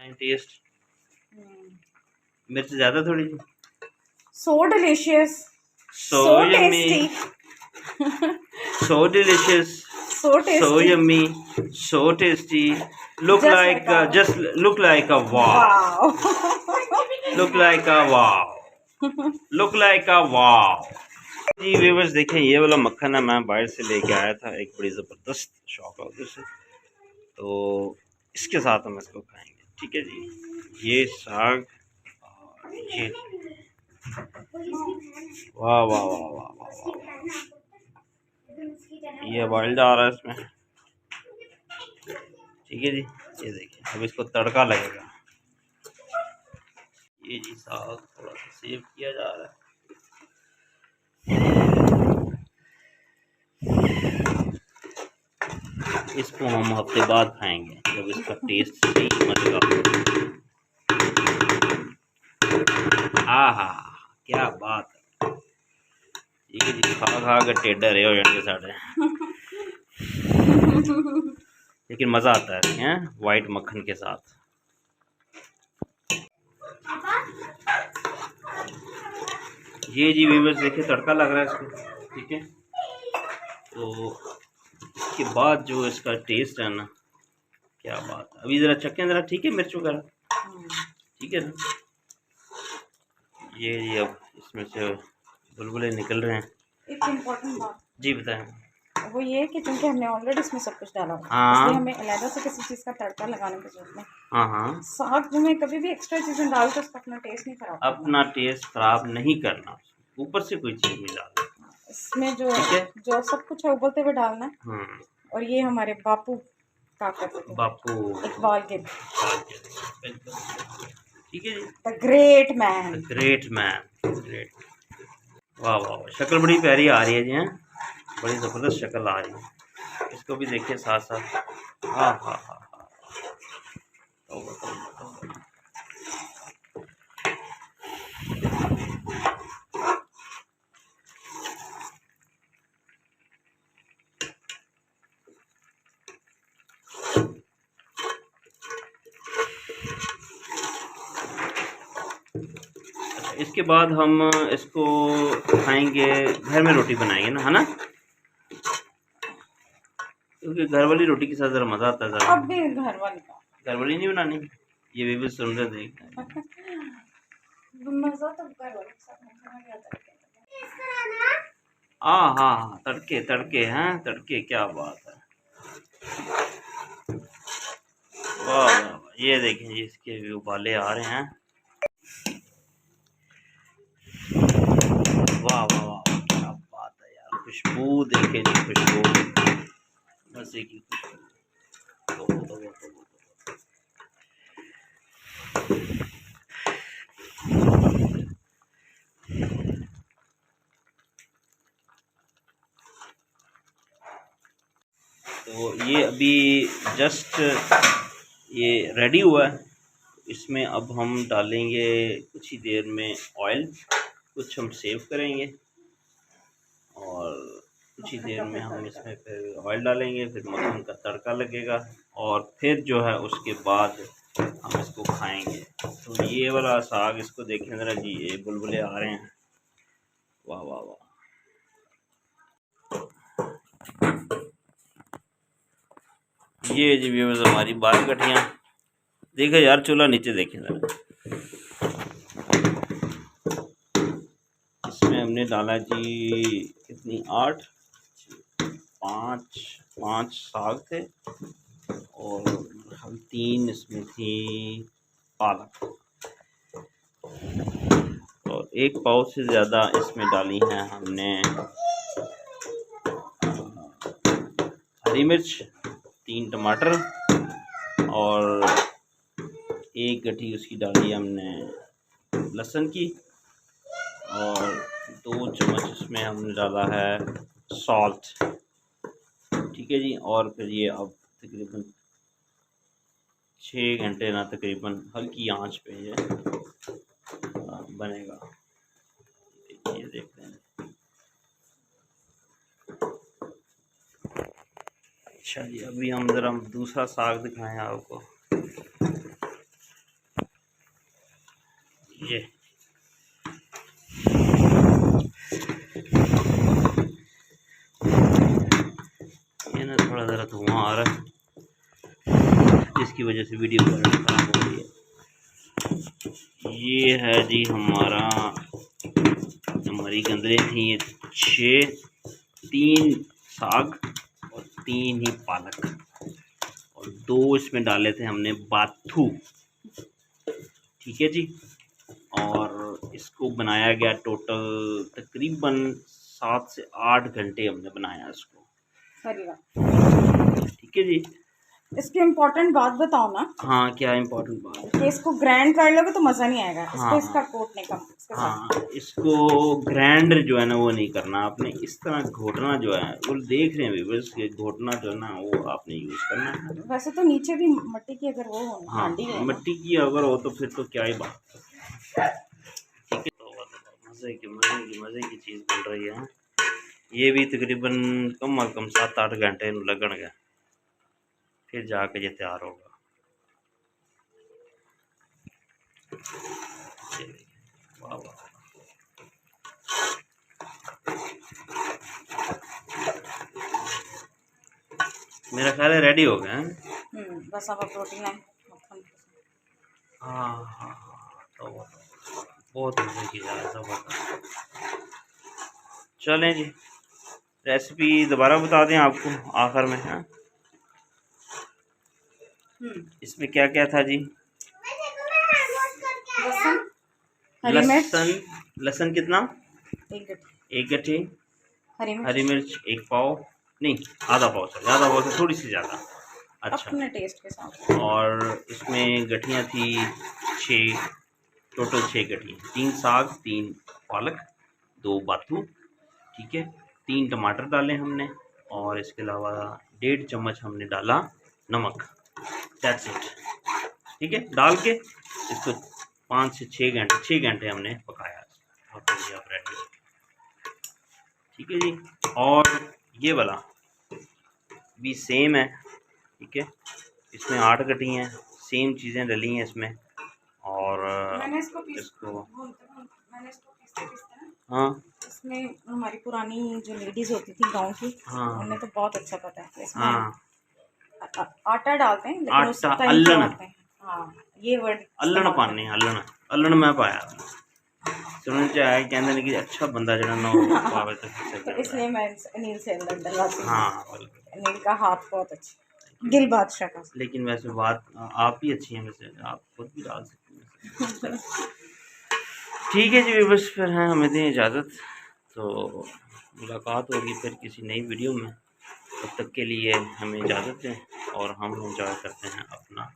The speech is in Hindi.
बताएं टेस्ट। मिर्च ज़्यादा थोड़ी सी। So delicious, So so yummy, tasty, so delicious, so tasty. so yummy, so tasty. Look Just like like a just look like a wow. wow. Look like a wow. Look like a wow. जी व्यूअर्स देखें, ये वाला मक्खन है मैं बाहर से लेके आया था, एक बड़ी ज़बरदस्त शौक है उधर से, तो इसके साथ हम इसको खाएंगे। ठीक है जी, ये साग और ये वाह वाह वाह वाह वाह वाह, ये बॉइल्ड आ रहा है इसमें। ठीक है जी, ये देखिए अब इसको तड़का लगेगा। ये जी साग थोड़ा सा सेव किया जा रहा है। इसको हम हफ्ते बाद खाएंगे जब इसका टेस्ट सही मजेगा। आहा क्या बात है, ये जी खा खा के टेढ़े रहे हो जाएंगे साढ़े, लेकिन मज़ा आता है वाइट मक्खन के साथ। ये जी व्यूअर्स देखिए तड़का लग रहा है इसको। ठीक है, तो इसके बाद जो इसका टेस्ट है ना, क्या बात है। अभी ज़रा चखें ज़रा, ठीक है, मिर्च वगैरह ठीक है ना। ये अब इसमें से बुलबुले निकल रहे हैं। एक इम्पोर्टेंट बात जी बताएं। वो ये है कि क्योंकि हमने ऑलरेडी इसमें सब कुछ डाला हुआ है, हाँ इसलिए हमें अलग से किसी चीज़ का तड़का लगाने की जरूरत नहीं। हाँ हाँ, साग जो में कभी भी एक्स्ट्रा चीज़ें डाल तो उसका अपना टेस्ट नहीं खराब करना। अपना टेस्ट खराब नहीं करना, ऊपर से कोई चीज़ नहीं डालना इसमें जो ठीक है, जो सब कुछ है उबलते हुए डालना है। और ये हमारे बापू का करते थे, बापू इकबाल के, ठीक है जी, the great man. Great man, great. वाह वाह, शक्ल बड़ी प्यारी आ रही है जी, हैं बड़ी ज़बरदस्त शक्ल आ रही है। इसको भी देखिए साथ साथ। हाँ हाँ हाँ हाँ, इसके बाद हम इसको खाएंगे, घर में रोटी बनाएंगे ना, है ना, क्योंकि घर वाली रोटी के साथ ज़रा मज़ा आता है। ज़रा अब भी घर वाली नहीं बनानी, ये भी सुन रहे थे। मज़ा तो घर वाले के साथ नहीं आता है। हाँ हाँ हाँ, तड़के तड़के हैं, तड़के, क्या बात है। वाह वाह, ये देखें जी इसके भी उबाले आ रहे हैं। वाह वाह वाह, क्या बात है यार, खुशबू देखें जी, खुशबू मज़े की खुशबू। तो ये अभी जस्ट ये रेडी हुआ है, इसमें अब हम डालेंगे कुछ ही देर में ऑयल, कुछ हम सेव करेंगे और कुछ ही देर में हम इसमें फिर ऑयल डालेंगे, फिर मक्खन का तड़का लगेगा और फिर जो है उसके बाद हम इसको खाएंगे। तो ये वाला साग, इसको देखें ज़रा जी, ये बुलबुले आ रहे हैं। वाह वाह वाह, ये जी व्यूअर्स हमारी बाल कटियाँ देखे यार, चूल्हा नीचे देखें ज़रा, इसमें हमने डाला जी कितनी, 8 पाँच साग थे और हम 3 इसमें थी पालक, और 1 पाव से ज़्यादा इसमें डाली हैं हमने हरी मिर्च, 3 टमाटर और 1 गड्ढी उसकी डाली हमने लहसुन की, और 2 चम्मच इसमें हमने डाला है सॉल्ट। ठीक है जी, और फिर ये अब तकरीबन 6 घंटे ना तकरीबन हल्की आंच पे ये बनेगा। ये देखते हैं। अच्छा जी, अभी हम ज़रा दूसरा साग दिखाएं आपको। ये ना थोड़ा ज़रा धुआं आ रहा है, जिसकी वजह से वीडियो क्वालिटी खराब हो रही है। ये है जी हमारी गंदरें थी ये 6, 3 साग और 3 ही पालक और 2 इसमें डाले थे हमने बाथू, ठीक है जी। और इसको बनाया गया टोटल तकरीबन 7 से 8 घंटे हमने बनाया इसको, ठीक है जी। इसकी इम्पोर्टेंट बात बताओ ना। हाँ, क्या इम्पोर्टेंट बात है कि इसको ग्राइंड कर लोगे तो मज़ा नहीं आएगा। इसको हाँ, इसका कोट नहीं कम इसके साथ। हाँ, इसको ग्राइंड जो है ना वो नहीं करना आपने, इस तरह घोटना जो है वो देख रहे हैं बस, ये घोटना जो है ना वो आपने यूज़ करना है। वैसे तो नीचे भी मिट्टी की अगर वो हो, हाँ, मिट्टी की अगर हो तो फिर तो क्या ही बात, ठीक है। तो मज़े की चीज़ बन रही है। ये भी तकरीबन कम अज़ कम 7-8 घंटे लगन गए, फिर जाके ये तैयार होगा। वाह वाह, मेरा ख्याल है रेडी हो गए हैं। बस अब प्रोटीन है। हाँ हाँ हाँ, तो बहुत मज़े की जा रहा है। चलें जी, रेसिपी दोबारा बता दें आपको आखिर में। हाँ, इसमें क्या क्या था जी? लहसुन कितना? 1 गट्ठी, हरी मिर्च 1 पाव, नहीं आधा पाव से ज़्यादा, पाव से थोड़ी सी ज़्यादा, अच्छा, अपने टेस्ट के साथ। और इसमें गठियाँ थी 6, टोटल 6 गठियाँ, 3 साग, 3 पालक, 2 बाथू, ठीक है। 3 टमाटर डाले हमने और इसके अलावा 1.5 चम्मच हमने डाला नमक, दैट्स इट, ठीक है। डाल के इसको 5 से 6 घंटे हमने पकाया, रेडी, ठीक है जी। और ये वाला भी सेम है, ठीक है। इसमें 8 गट्टी हैं, सेम चीज़ें डली हैं इसमें। और मैंने इसको पीसते हाँ, इसमें हमारी पुरानी जो लेडीज होती थी गांव की, हाँ, उन्हें तो बहुत अच्छा पता है। इसमें हाँ, आटा डालते हैं, लेकिन उस आटा, टाइम अल्लन, हाँ, ये वर्ड अल्लन पाने, अल्लन मैं पाया सुनने चाहे कहते हैं कि अच्छा बंदा जो ना पावे तो इसलिए मैं अनिल से अल्लन डलवाती हूँ। हाँ, अनिल का हाथ बहुत अच्छा, दिल बादशाह का। लेकिन वैसे बात आप ही अच्छी हैं, वैसे आप खुद भी डाल सकते हैं। ठीक है जी, बस फिर हैं, हमें दें इजाज़त, तो मुलाकात होगी फिर किसी नई वीडियो में। तब तक के लिए हमें इजाज़त दें और हम एंजॉय करते हैं अपना।